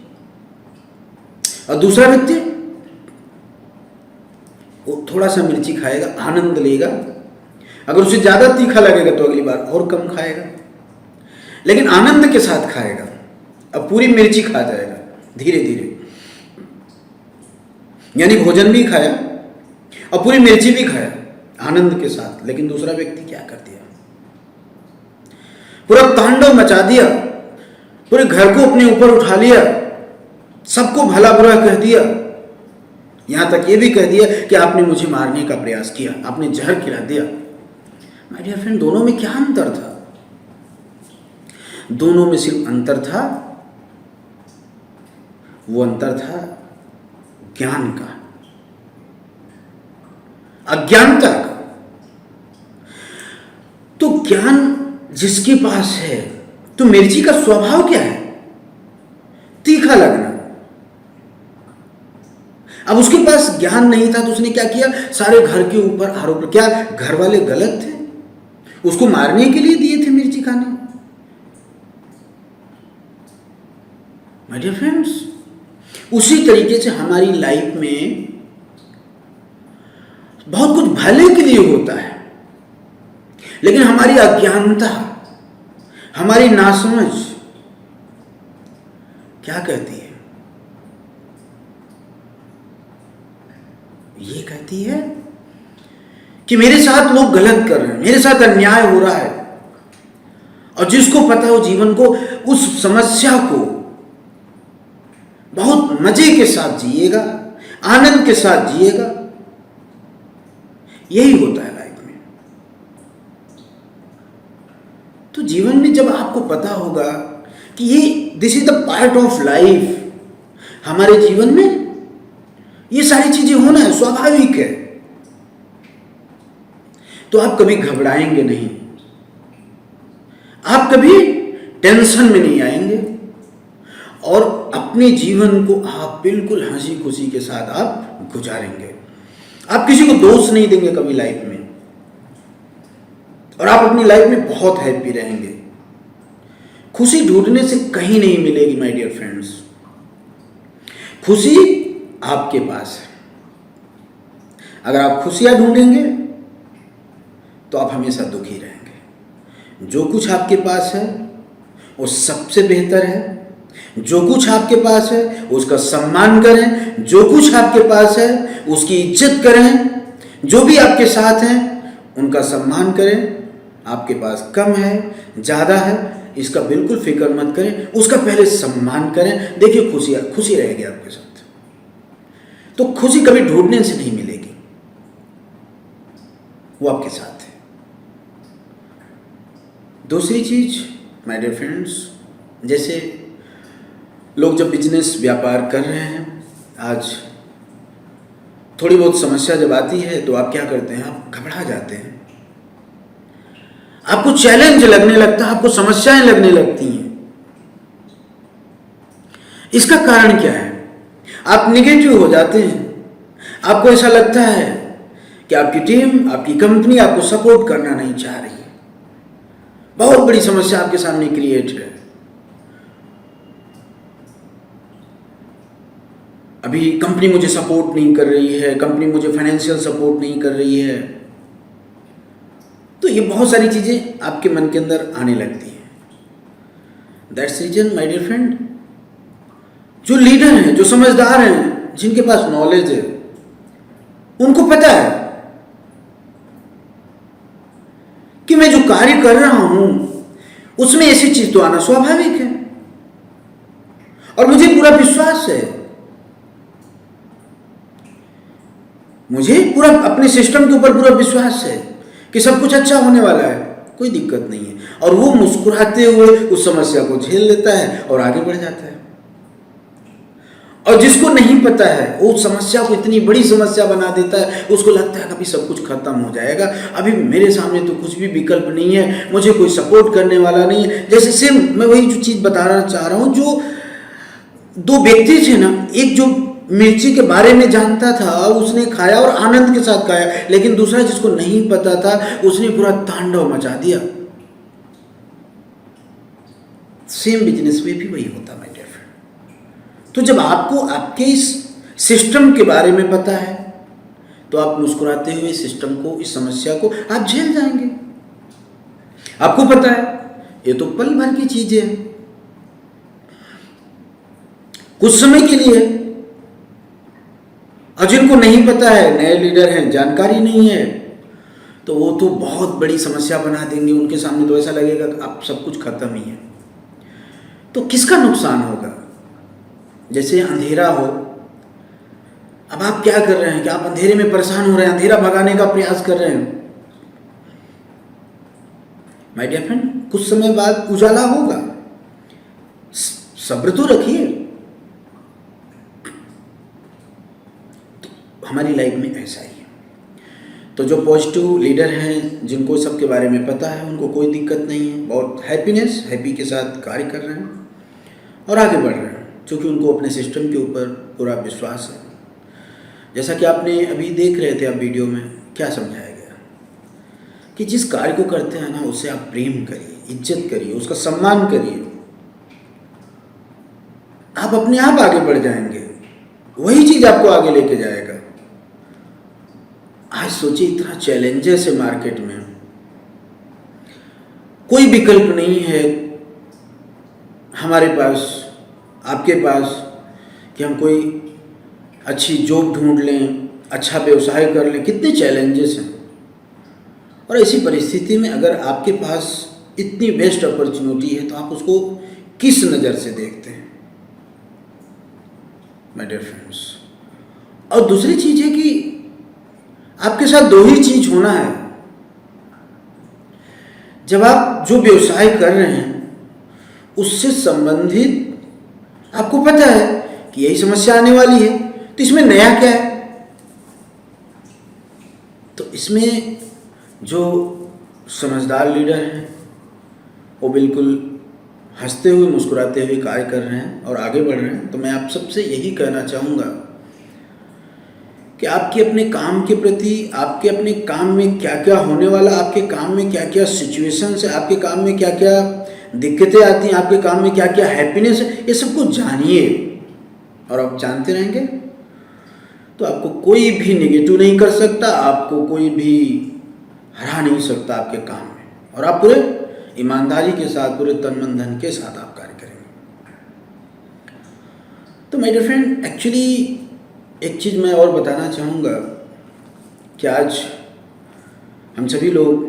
और दूसरा व्यक्ति वो थोड़ा सा मिर्ची खाएगा, आनंद लेगा, अगर उसे ज्यादा तीखा लगेगा तो अगली बार और कम खाएगा, लेकिन आनंद के साथ खाएगा। अब पूरी मिर्ची खा जाएगा धीरे धीरे, यानी भोजन भी खाया और पूरी मिर्ची भी खाया आनंद के साथ। लेकिन दूसरा व्यक्ति क्या कर दिया, पूरा तांडव मचा दिया, पूरे घर को अपने ऊपर उठा लिया, सबको भला बुरा कह दिया, यहां तक ये भी कह दिया कि आपने मुझे मारने का प्रयास किया, आपने जहर खिला दिया। माय डियर फ्रेंड, दोनों में क्या अंतर था? दोनों में सिर्फ अंतर था, वो अंतर था ज्ञान का, अज्ञानता का। तो ज्ञान जिसके पास है, तो मिर्ची का स्वभाव क्या है? तीखा लगना। अब उसके पास ज्ञान नहीं था तो उसने क्या किया, सारे घर के ऊपर आरोप। क्या घर वाले गलत थे? उसको मारने के लिए दिए थे मिर्ची खाने? माय डियर फ्रेंड्स, उसी तरीके से हमारी लाइफ में बहुत कुछ भले के लिए होता है, लेकिन हमारी अज्ञानता, हमारी नासमझ क्या कहती है? ये कहती है कि मेरे साथ लोग गलत कर रहे हैं, मेरे साथ अन्याय हो रहा है, और जिसको पता हो जीवन को, उस समस्या को बहुत मजे के साथ जिएगा, आनंद के साथ जिएगा। यही होता है लाइफ में। तो जीवन में जब आपको पता होगा कि ये this is the part of life, हमारे जीवन में ये सारी चीजें होना है, स्वाभाविक है, तो आप कभी घबराएंगे नहीं, आप कभी टेंशन में नहीं आएंगे और अपने जीवन को आप बिल्कुल हंसी खुशी के साथ आप गुजारेंगे। आप किसी को दोष नहीं देंगे कभी लाइफ में, और आप अपनी लाइफ में बहुत हैप्पी रहेंगे। खुशी ढूंढने से कहीं नहीं मिलेगी माय डियर फ्रेंड्स, खुशी आपके पास है। अगर आप खुशियां ढूंढेंगे तो आप हमेशा दुखी रहेंगे। जो कुछ आपके पास है वो सबसे बेहतर है। जो कुछ आपके पास है उसका सम्मान करें, जो कुछ आपके पास है उसकी इज्जत करें, जो भी आपके साथ हैं उनका सम्मान करें। आपके पास कम है ज़्यादा है इसका बिल्कुल फिक्र मत करें, उसका पहले सम्मान करें। देखिए खुशी रहेगी आपके साथ। तो खुशी कभी ढूंढने से नहीं मिलेगी, वो आपके साथ है। दूसरी चीज माय डियर फ्रेंड्स, जैसे लोग जब बिजनेस व्यापार कर रहे हैं, आज थोड़ी बहुत समस्या जब आती है तो आप क्या करते हैं, आप घबरा जाते हैं, आपको चैलेंज लगने लगता है, आपको समस्याएं लगने लगती हैं। इसका कारण क्या है? आप निगेटिव हो जाते हैं। आपको ऐसा लगता है कि आपकी टीम, आपकी कंपनी आपको सपोर्ट करना नहीं चाह रही है। बहुत बड़ी समस्या आपके सामने क्रिएट है। अभी कंपनी मुझे सपोर्ट नहीं कर रही है, कंपनी मुझे फाइनेंशियल सपोर्ट नहीं कर रही है। तो ये बहुत सारी चीजें आपके मन के अंदर आने लगती हैं। That's reason my dear friend, जो लीडर हैं, जो समझदार हैं, जिनके पास नॉलेज है, उनको पता है कि मैं जो कार्य कर रहा हूं उसमें ऐसी चीज तो आना स्वाभाविक है, और मुझे पूरा विश्वास है, मुझे पूरा अपने सिस्टम के ऊपर पूरा विश्वास है कि सब कुछ अच्छा होने वाला है, कोई दिक्कत नहीं है। और वो मुस्कुराते हुए उस समस्या को झेल लेता है और आगे बढ़ जाता है। और जिसको नहीं पता है वो समस्या को इतनी बड़ी समस्या बना देता है, उसको लगता है कभी सब कुछ खत्म हो जाएगा, अभी मेरे सामने तो कुछ भी विकल्प नहीं है, मुझे कोई सपोर्ट करने वाला नहीं है। जैसे सेम मैं वही जो चीज बताना चाह रहा हूं, जो दो व्यक्ति थे ना, एक जो मिर्ची के बारे में जानता था उसने खाया और आनंद के साथ खाया, लेकिन दूसरा जिसको नहीं पता था उसने पूरा तांडव मचा दिया। सेम बिजनेस में भी वही होता माय डियर फ्रेंड। तो जब आपको आपके इस सिस्टम के बारे में पता है तो आप मुस्कुराते हुए सिस्टम को, इस समस्या को आप झेल जाएंगे। आपको पता है ये तो पल भर की चीज है, कुछ समय के लिए है। और जिनको नहीं पता है, नए लीडर हैं, जानकारी नहीं है, तो वो तो बहुत बड़ी समस्या बना देंगे। उनके सामने तो ऐसा लगेगा कि अब सब कुछ खत्म ही है। तो किसका नुकसान होगा? जैसे अंधेरा हो, अब आप क्या कर रहे हैं कि आप अंधेरे में परेशान हो रहे हैं, अंधेरा भगाने का प्रयास कर रहे हैं। माय डियर फ्रेंड, कुछ समय बाद उजाला होगा, सब्र तो रखिए। हमारी लाइफ में ऐसा ही है। तो जो पॉजिटिव लीडर हैं, जिनको सबके बारे में पता है, उनको कोई दिक्कत नहीं है, बहुत हैप्पी के साथ कार्य कर रहे हैं और आगे बढ़ रहे हैं, क्योंकि उनको अपने सिस्टम के ऊपर पूरा विश्वास है। जैसा कि आपने अभी देख रहे थे, आप वीडियो में क्या समझाया गया कि जिस कार्य को करते हैं ना, उससे आप प्रेम करिए, इज्जत करिए, उसका सम्मान करिए, आप अपने आप आगे बढ़ जाएंगे। वही चीज आपको आगे लेके जाएगा। आज सोचिए, इतना चैलेंजेस है मार्केट में, कोई विकल्प नहीं है हमारे पास, आपके पास, कि हम कोई अच्छी जॉब ढूंढ लें, अच्छा व्यवसाय कर लें। कितने चैलेंजेस हैं। और ऐसी परिस्थिति में अगर आपके पास इतनी बेस्ट अपॉर्चुनिटी है तो आप उसको किस नज़र से देखते हैं माय डियर फ्रेंड्स। और दूसरी चीज़ है कि आपके साथ दो ही चीज होना है। जब आप जो व्यवसाय कर रहे हैं उससे संबंधित आपको पता है कि यही समस्या आने वाली है, तो इसमें नया क्या है? तो इसमें जो समझदार लीडर हैं वो बिल्कुल हंसते हुए मुस्कुराते हुए कार्य कर रहे हैं और आगे बढ़ रहे हैं, तो मैं आप सबसे यही कहना चाहूँगा कि आपके अपने काम के प्रति, आपके अपने काम में क्या क्या होने वाला, आपके काम में क्या क्या सिचुएशंस है, आपके काम में क्या क्या दिक्कतें आती हैं, आपके काम में क्या क्या हैप्पीनेस है, ये सब कुछ जानिए। और आप जानते रहेंगे तो आपको कोई भी नेगेटिव नहीं कर सकता, आपको कोई भी हरा नहीं सकता आपके काम में, और आप पूरे ईमानदारी के साथ, पूरे तन मन धन के साथ आप कार्य करेंगे। तो माय डियर फ्रेंड, एक्चुअली एक चीज़ मैं और बताना चाहूँगा कि आज हम सभी लोग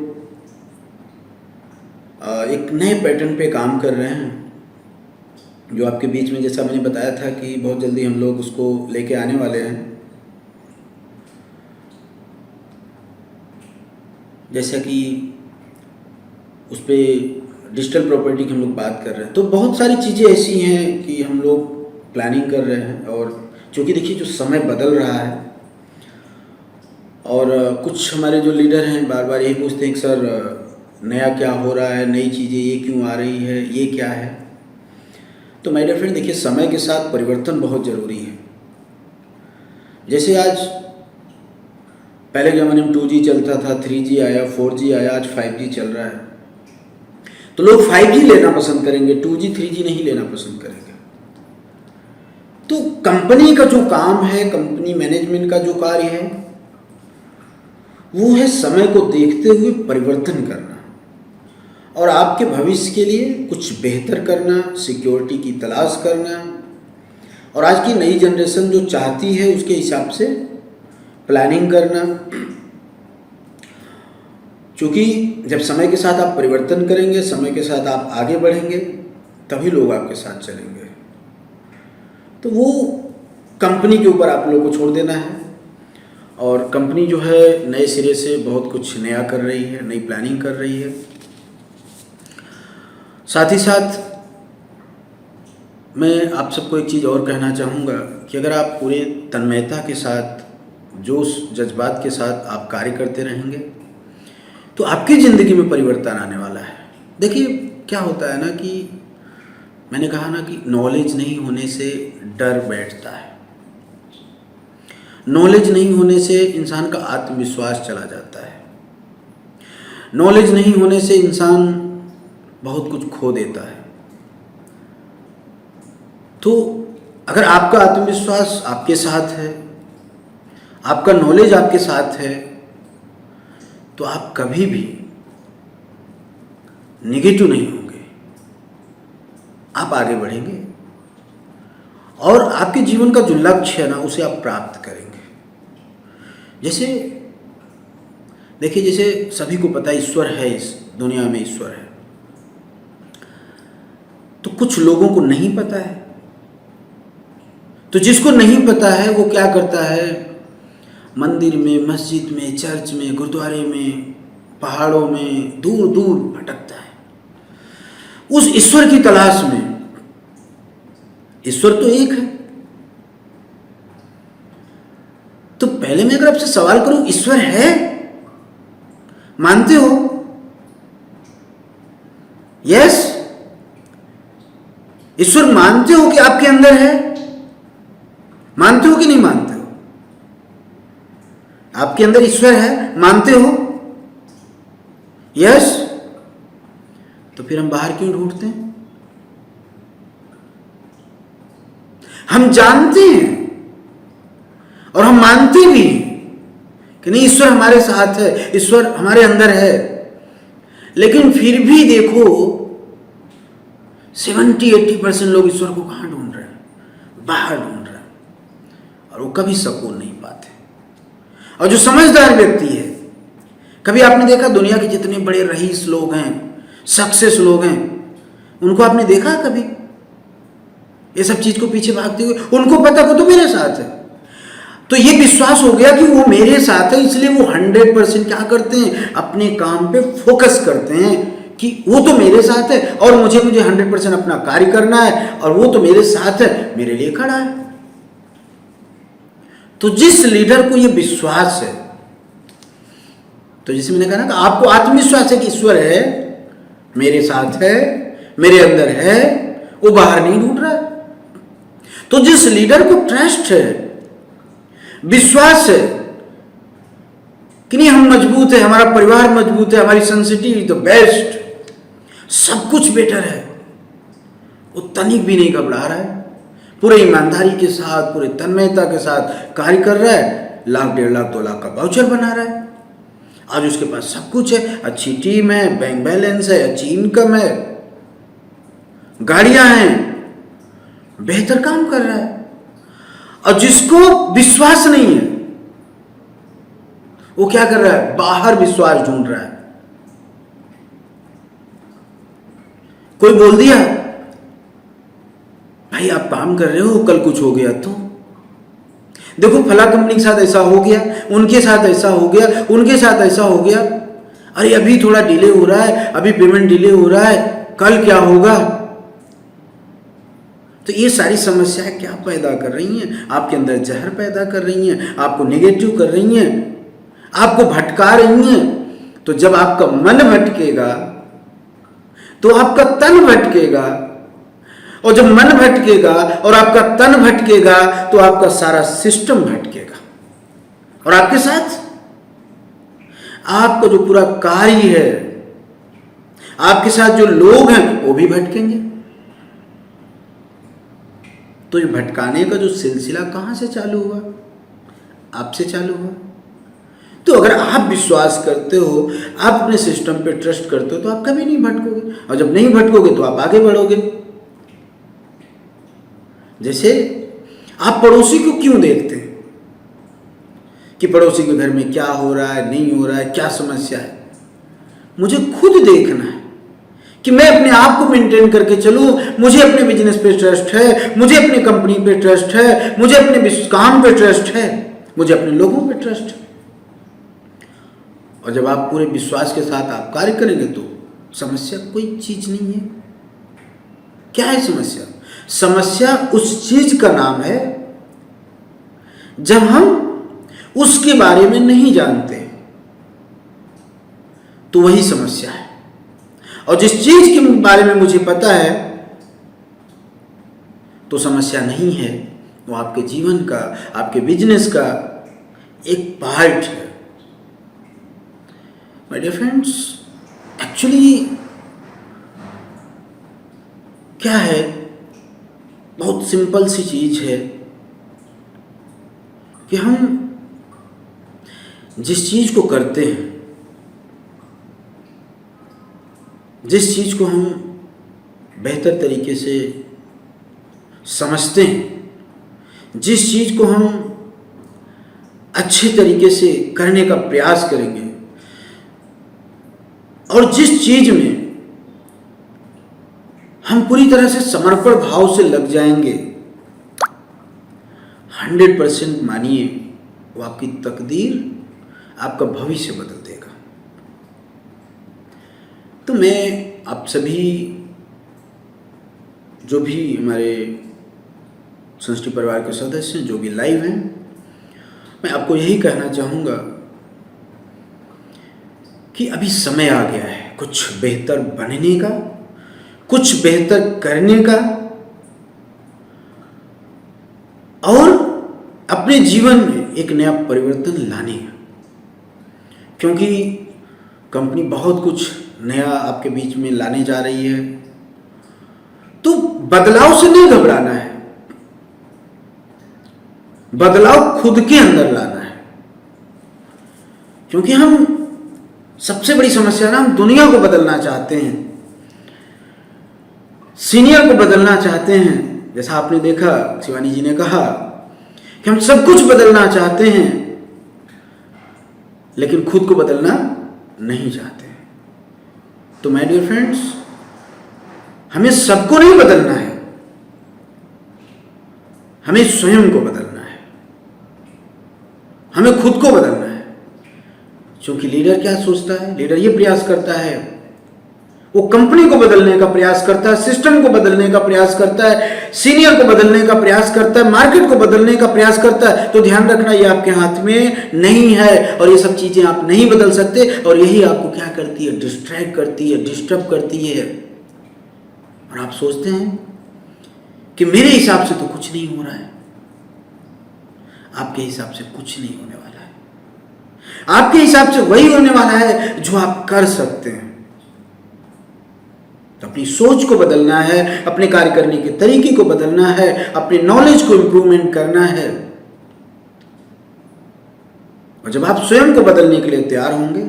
एक नए पैटर्न पे काम कर रहे हैं, जो आपके बीच में, जैसा मैंने बताया था कि बहुत जल्दी हम लोग उसको लेके आने वाले हैं। जैसा कि उस पर डिजिटल प्रॉपर्टी की हम लोग बात कर रहे हैं, तो बहुत सारी चीज़ें ऐसी हैं कि हम लोग प्लानिंग कर रहे हैं। और क्योंकि देखिए जो समय बदल रहा है, और कुछ हमारे जो लीडर हैं बार बार यही पूछते हैं कि सर नया क्या हो रहा है, नई चीज़ें ये क्यों आ रही है, ये क्या है। तो माय डियर फ्रेंड, देखिए समय के साथ परिवर्तन बहुत ज़रूरी है। जैसे आज पहले ज़माने में 2G चलता था, 3G आया, 4G आया, आज 5G चल रहा है। तो लोग 5G लेना पसंद करेंगे, 2G 3G नहीं लेना पसंद करेंगे। तो कंपनी का जो काम है, कंपनी मैनेजमेंट का जो कार्य है, वो है समय को देखते हुए परिवर्तन करना और आपके भविष्य के लिए कुछ बेहतर करना, सिक्योरिटी की तलाश करना, और आज की नई जनरेशन जो चाहती है उसके हिसाब से प्लानिंग करना। क्योंकि जब समय के साथ आप परिवर्तन करेंगे, समय के साथ आप आगे बढ़ेंगे, तभी लोग आपके साथ चलेंगे। तो वो कंपनी के ऊपर आप लोगों को छोड़ देना है, और कंपनी जो है नए सिरे से बहुत कुछ नया कर रही है, नई प्लानिंग कर रही है। साथ ही साथ मैं आप सबको एक चीज़ और कहना चाहूँगा कि अगर आप पूरे तन्मयता के साथ, जोश जज्बात के साथ आप कार्य करते रहेंगे, तो आपकी ज़िंदगी में परिवर्तन आने वाला है। देखिए क्या होता है ना कि मैंने कहा ना कि नॉलेज नहीं होने से डर बैठता है, नॉलेज नहीं होने से इंसान का आत्मविश्वास चला जाता है, नॉलेज नहीं होने से इंसान बहुत कुछ खो देता है। तो अगर आपका आत्मविश्वास आपके साथ है, आपका नॉलेज आपके साथ है, तो आप कभी भी नेगेटिव नहीं होंगे, आप आगे बढ़ेंगे और आपके जीवन का जो लक्ष्य है ना, उसे आप प्राप्त करेंगे। जैसे देखिए, जैसे सभी को पता है ईश्वर है, इस दुनिया में ईश्वर है, तो कुछ लोगों को नहीं पता है। तो जिसको नहीं पता है वो क्या करता है, मंदिर में, मस्जिद में, चर्च में, गुरुद्वारे में, पहाड़ों में दूर दूर भटकता है उस ईश्वर की तलाश में। ईश्वर तो एक है। तो पहले मैं अगर आपसे सवाल करूं, ईश्वर है, मानते हो? यस, ईश्वर मानते हो कि आपके अंदर है? मानते हो कि नहीं मानते हो? आपके अंदर ईश्वर है, मानते हो? यस, तो फिर हम बाहर क्यों ढूंढते हैं? हम जानते हैं और हम मानते भी कि नहीं, ईश्वर हमारे साथ है, ईश्वर हमारे अंदर है, लेकिन फिर भी देखो 70-80% लोग ईश्वर को कहां ढूंढ रहे हैं? बाहर ढूंढ रहे हैं, और वो कभी सुकून नहीं पाते। और जो समझदार व्यक्ति है, कभी आपने देखा दुनिया के जितने बड़े रईस लोग हैं, सक्सेस लोग हैं, उनको आपने देखा कभी ये सब चीज को पीछे भागते हुए? उनको पता को तो मेरे साथ है, तो ये विश्वास हो गया कि वो मेरे साथ है, इसलिए वो 100% क्या करते हैं, अपने काम पे फोकस करते हैं कि वो तो मेरे साथ है और मुझे 100% अपना कार्य करना है, और वो तो मेरे साथ है, मेरे लिए खड़ा है। तो जिस लीडर को ये विश्वास है, तो जैसे मैंने कहा ना कि आपको आत्मविश्वास है कि ईश्वर है, मेरे साथ है, मेरे अंदर है, वो बाहर नहीं ढूंढ रहा है। तो जिस लीडर को ट्रस्ट है, विश्वास है कि नहीं हम मजबूत है, हमारा परिवार मजबूत है, हमारी संस्कृति द बेस्ट, सब कुछ बेटर है, वो तनिक भी नहीं घबरा रहा है, पूरे ईमानदारी के साथ, पूरे तन्मयता के साथ कार्य कर रहा है, लाख 1.5 लाख 2 लाख का वाउचर बना रहा है। आज उसके पास सब कुछ है, अच्छी टीम है, बैंक बैलेंस है, अच्छी इनकम है, गाड़ियां हैं, बेहतर काम कर रहा है। और जिसको विश्वास नहीं है वो क्या कर रहा है, बाहर विश्वास ढूंढ रहा है। कोई बोल दिया भाई आप काम कर रहे हो, कल कुछ हो गया तो देखो फला कंपनी के साथ ऐसा हो गया, उनके साथ ऐसा हो गया, उनके साथ ऐसा हो गया, अरे अभी थोड़ा डिले हो रहा है, अभी पेमेंट डिले हो रहा है, कल क्या होगा। तो ये सारी समस्याएं क्या पैदा कर रही हैं, आपके अंदर जहर पैदा कर रही हैं, आपको नेगेटिव कर रही हैं, आपको भटका रही हैं। तो जब आपका मन भटकेगा तो आपका तन भटकेगा, और जब मन भटकेगा और आपका तन भटकेगा तो आपका सारा सिस्टम भटकेगा, और आपके साथ आपका जो पूरा कार्य है, आपके साथ जो लोग हैं वो भी भटकेंगे। तो ये भटकाने का जो सिलसिला कहां से चालू हुआ, आपसे चालू हुआ। तो अगर आप विश्वास करते हो, आप अपने सिस्टम पे ट्रस्ट करते हो, तो आप कभी नहीं भटकोगे, और जब नहीं भटकोगे तो आप आगे बढ़ोगे। जैसे आप पड़ोसी को क्यों देखते हैं कि पड़ोसी के घर में क्या हो रहा है, नहीं हो रहा है, क्या समस्या है। मुझे खुद देखना है कि मैं अपने आप को मेंटेन करके चलूं, मुझे अपने बिजनेस पे ट्रस्ट है, मुझे अपनी कंपनी पे ट्रस्ट है, मुझे अपने काम पे ट्रस्ट है, मुझे अपने लोगों पे ट्रस्ट है। और जब आप पूरे विश्वास के साथ आप कार्य करेंगे तो समस्या कोई चीज नहीं है। क्या है समस्या? समस्या उस चीज का नाम है जब हम उसके बारे में नहीं जानते, तो वही समस्या है। और जिस चीज के बारे में मुझे पता है तो समस्या नहीं है, वो आपके जीवन का, आपके बिजनेस का एक पार्ट है। माय डियर फ्रेंड्स, एक्चुअली क्या है, बहुत सिंपल सी चीज है कि हम जिस चीज को करते हैं, जिस चीज को हम बेहतर तरीके से समझते हैं, जिस चीज को हम अच्छे तरीके से करने का प्रयास करेंगे, और जिस चीज में हम पूरी तरह से समर्पण भाव से लग जाएंगे, 100% मानिए वो आपकी तकदीर, आपका भविष्य बदल देगा। तो मैं आप सभी जो भी हमारे संस्कृति परिवार के सदस्य हैं, जो भी लाइव हैं, मैं आपको यही कहना चाहूँगा कि अभी समय आ गया है कुछ बेहतर बनने का, कुछ बेहतर करने का, और अपने जीवन में एक नया परिवर्तन लाने का। क्योंकि कंपनी बहुत कुछ नया आपके बीच में लाने जा रही है, तो बदलाव से नहीं घबराना है, बदलाव खुद के अंदर लाना है। क्योंकि हम सबसे बड़ी समस्या ना, हम दुनिया को बदलना चाहते हैं, सीनियर को बदलना चाहते हैं। जैसा आपने देखा, शिवानी जी ने कहा कि हम सब कुछ बदलना चाहते हैं लेकिन खुद को बदलना नहीं चाहते। तो माय डियर फ्रेंड्स, हमें सबको नहीं बदलना है, हमें स्वयं को बदलना है, हमें खुद को बदलना है। क्योंकि लीडर क्या सोचता है, लीडर ये प्रयास करता है, वो कंपनी को बदलने का प्रयास करता है, सिस्टम को बदलने का प्रयास करता है, सीनियर को बदलने का प्रयास करता है, मार्केट को बदलने का प्रयास करता है। तो ध्यान रखना, ये आपके हाथ में नहीं है, और ये सब चीजें आप नहीं बदल सकते। और यही आपको क्या करती है, डिस्ट्रैक्ट करती है, डिस्टर्ब करती है। और आप सोचते हैं कि मेरे हिसाब से तो कुछ नहीं हो रहा है। आपके हिसाब से कुछ नहीं होने वाला है। आपके हिसाब से वही होने वाला है जो आप कर सकते हैं। तो अपनी सोच को बदलना है, अपने कार्य करने के तरीके को बदलना है, अपने नॉलेज को इंप्रूवमेंट करना है। और जब आप स्वयं को बदलने के लिए तैयार होंगे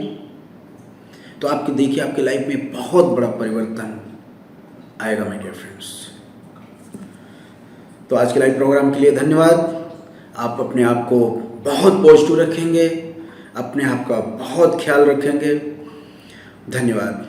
तो आपकी देखिए आपकी लाइफ में बहुत बड़ा परिवर्तन आएगा माय डियर फ्रेंड्स। तो आज के लाइव प्रोग्राम के लिए धन्यवाद। आप अपने आप को बहुत पॉजिटिव रखेंगे, अपने आप का बहुत ख्याल रखेंगे। धन्यवाद।